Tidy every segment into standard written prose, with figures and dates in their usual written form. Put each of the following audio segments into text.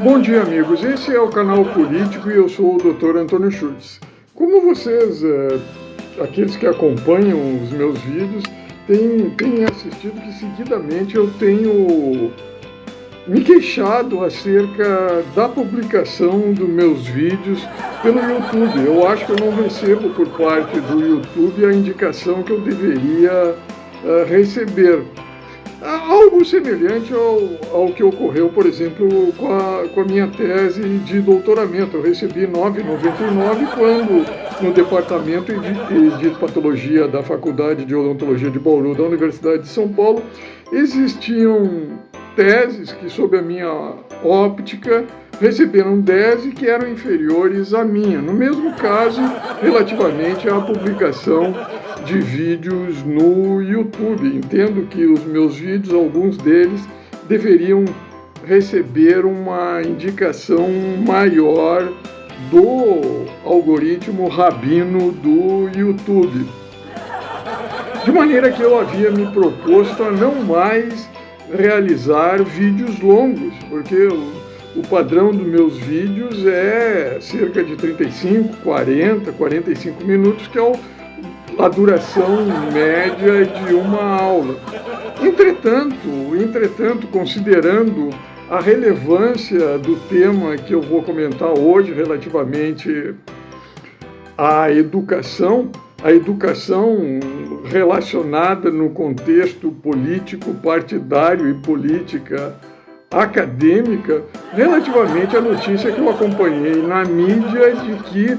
Bom dia, amigos. Esse é o canal Político e eu sou o Dr. Antônio Schultz. Como vocês, aqueles que acompanham os meus vídeos, têm assistido que seguidamente eu tenho me queixado acerca da publicação dos meus vídeos pelo YouTube. Eu acho que eu não recebo por parte do YouTube a indicação que eu deveria receber. Algo semelhante ao que ocorreu, por exemplo, com a minha tese de doutoramento. Eu recebi R$ 9,99 quando, no Departamento de Patologia da Faculdade de Odontologia de Bauru, da Universidade de São Paulo, existiam teses que, sob a minha óptica, receberam 10 e que eram inferiores à minha. No mesmo caso, relativamente à publicação de vídeos no YouTube. Entendo que os meus vídeos, alguns deles, deveriam receber uma indicação maior do algoritmo rabino do YouTube. De maneira que eu havia me proposto a não mais realizar vídeos longos, porque o padrão dos meus vídeos é cerca de 35, 40, 45 minutos, que é a duração média de uma aula. Entretanto, considerando a relevância do tema que eu vou comentar hoje relativamente à educação, a educação relacionada no contexto político, partidário e política acadêmica, relativamente à notícia que eu acompanhei na mídia de que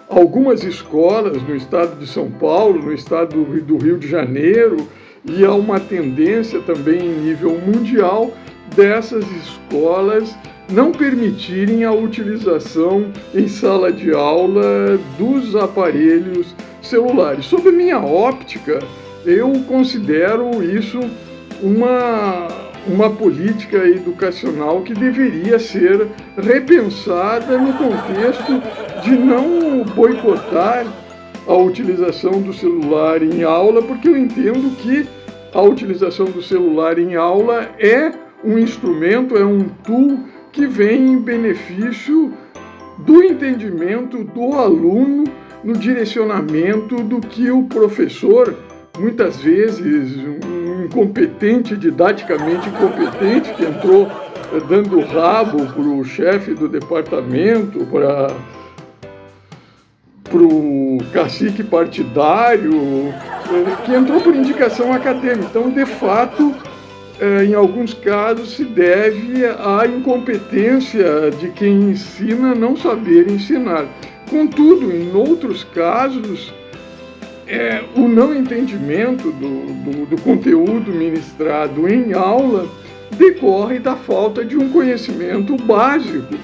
algumas escolas no estado de São Paulo, no estado do Rio de Janeiro, e há uma tendência também em nível mundial dessas escolas não permitirem a utilização em sala de aula dos aparelhos celulares. Sob a minha óptica, eu considero isso uma política educacional que deveria ser repensada no contexto de não boicotar a utilização do celular em aula, porque eu entendo que a utilização do celular em aula é um instrumento, é um tool que vem em benefício do entendimento do aluno no direcionamento do que o professor, muitas vezes incompetente, didaticamente incompetente, que entrou dando rabo para o chefe do departamento, para o cacique partidário, que entrou por indicação acadêmica. Então, de fato, em alguns casos se deve à incompetência de quem ensina não saber ensinar. Contudo, em outros casos, o não entendimento do conteúdo ministrado em aula decorre da falta de um conhecimento básico.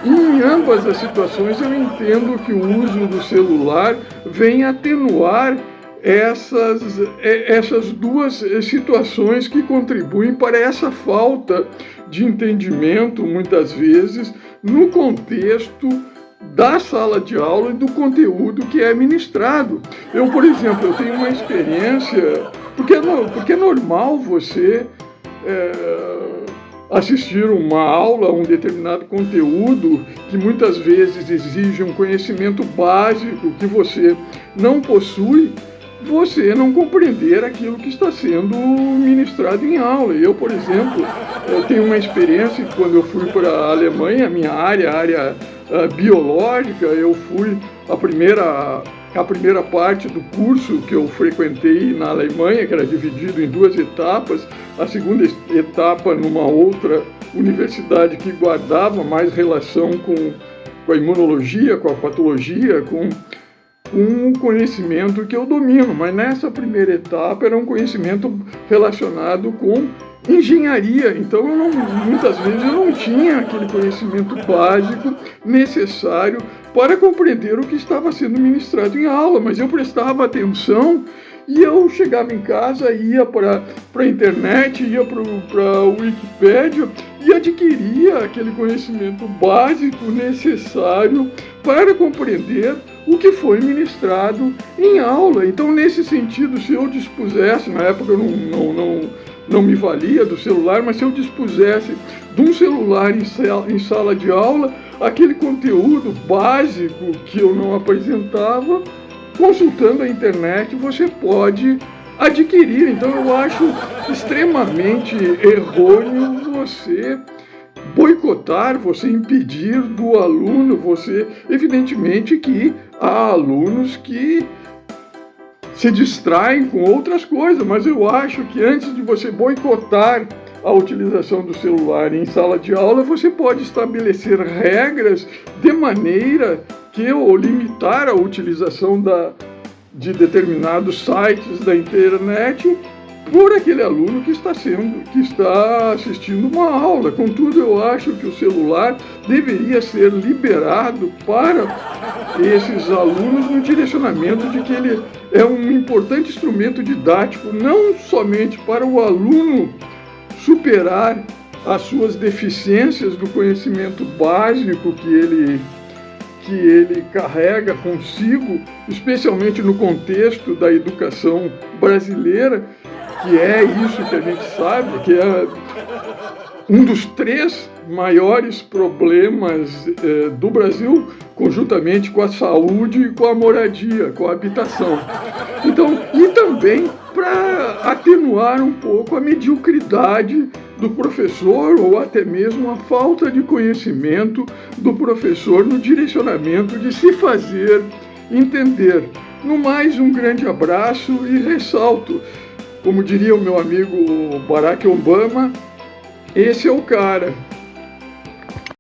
E em ambas as situações eu entendo que o uso do celular vem atenuar essas duas situações que contribuem para essa falta de entendimento, muitas vezes, no contexto da sala de aula e do conteúdo que é ministrado. Eu, por exemplo, eu tenho uma experiência, porque é normal você assistir uma aula, um determinado conteúdo que muitas vezes exige um conhecimento básico que você não possui, você não compreender aquilo que está sendo ministrado em aula. Eu, por exemplo, tenho uma experiência que quando eu fui para a Alemanha, minha área biológica, eu fui a primeira parte do curso que eu frequentei na Alemanha, que era dividido em 2 etapas, a segunda etapa numa outra universidade que guardava mais relação com a imunologia, com a patologia, com um conhecimento que eu domino, mas nessa primeira etapa era um conhecimento relacionado com engenharia, então muitas vezes eu não tinha aquele conhecimento básico necessário para compreender o que estava sendo ministrado em aula, mas eu prestava atenção e eu chegava em casa, ia para a internet, ia para a Wikipédia e adquiria aquele conhecimento básico necessário para compreender o que foi ministrado em aula. Então, nesse sentido, se eu dispusesse, na época eu não me valia do celular, mas se eu dispusesse de um celular em sala de aula, aquele conteúdo básico que eu não apresentava, consultando a internet, você pode adquirir. Então, eu acho extremamente errôneo você boicotar, você impedir do aluno, evidentemente que há alunos que se distraem com outras coisas, mas eu acho que antes de você boicotar a utilização do celular em sala de aula, você pode estabelecer regras de maneira que, ou limitar a utilização de determinados sites da internet por aquele aluno que está assistindo uma aula. Contudo, eu acho que o celular deveria ser liberado para esses alunos no direcionamento de que ele é um importante instrumento didático, não somente para o aluno superar as suas deficiências do conhecimento básico que ele carrega consigo, especialmente no contexto da educação brasileira, que é isso que a gente sabe, que é um dos 3 maiores problemas do Brasil, conjuntamente com a saúde e com a moradia, com a habitação. Então, e também para atenuar um pouco a mediocridade do professor ou até mesmo a falta de conhecimento do professor no direcionamento de se fazer entender. No mais, um grande abraço e ressalto, como diria o meu amigo Barack Obama, esse é o cara.